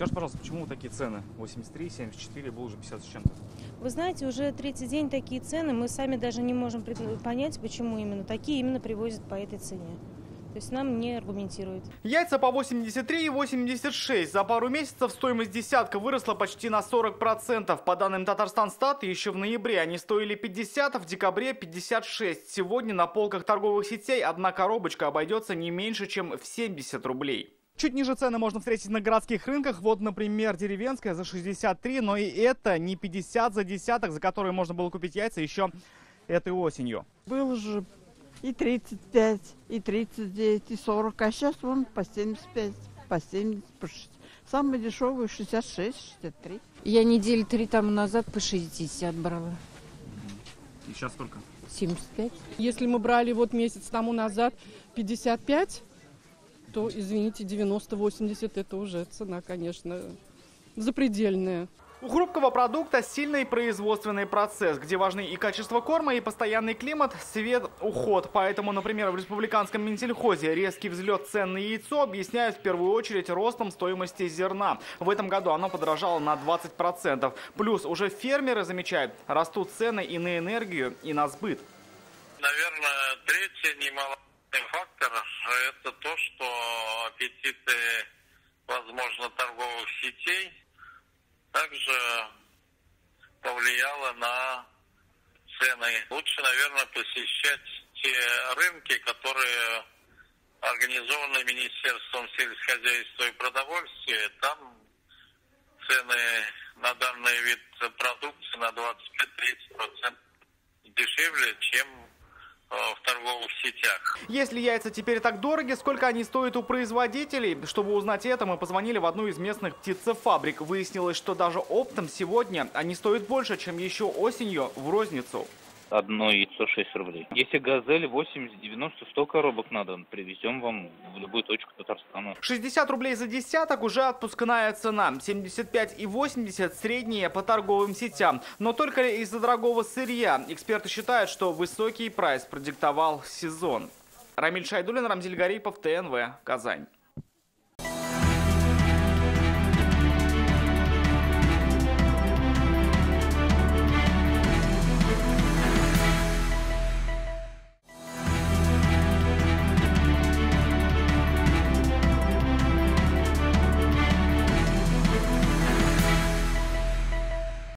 Скажи, пожалуйста, почему такие цены? 83, 74, было уже 50 с чем-то. Вы знаете, уже третий день такие цены. Мы сами даже не можем понять, почему именно такие именно привозят по этой цене. То есть нам не аргументируют. Яйца по 83 и 86. За пару месяцев стоимость десятка выросла почти на 40%. По данным Татарстанстата, еще в ноябре они стоили 50, а в декабре 56. Сегодня на полках торговых сетей одна коробочка обойдется не меньше, чем в 70 рублей. Чуть ниже цены можно встретить на городских рынках. Вот, например, деревенская за 63, но и это не 50 за десяток, за которые можно было купить яйца еще этой осенью. Было же и 35, и 39, и 40, а сейчас вон по 75, по 70, по 60. Самые дешевые 66, 63. Я недели 3 тому назад по 60 брала. И сейчас сколько? 75. Если мы брали вот месяц тому назад 55, то, извините, 90-80 это уже цена, конечно, запредельная. У хрупкого продукта сильный производственный процесс, где важны и качество корма, и постоянный климат, свет, уход. Поэтому, например, в республиканском Минсельхозе резкий взлет цен на яйцо объясняют в первую очередь ростом стоимости зерна. В этом году оно подорожало на 20%. Плюс уже фермеры замечают, растут цены и на энергию, и на сбыт. Наверное, третий немаловажный фактор – это то, что аппетиты, возможно, торговых сетей также повлияло на цены. Лучше, наверное, посещать те рынки, которые организованы Министерством сельскохозяйства и продовольствия. Там цены на данный вид продукции на 25-30% дешевле, чем в торговых сетях. Если яйца теперь так дороги, сколько они стоят у производителей? Чтобы узнать это, мы позвонили в одну из местных птицефабрик. Выяснилось, что даже оптом сегодня они стоят больше, чем еще осенью в розницу. Одно яйцо 6 рублей. Если газель 80, 90, 100 коробок надо, привезем вам в любую точку Татарстана. 60 рублей за десяток уже отпускная цена. 75 и 80 средние по торговым сетям. Но только из-за дорогого сырья. Эксперты считают, что высокий прайс продиктовал сезон. Рамиль Шайдуллин, Рамзиль Гарипов, ТНВ, Казань.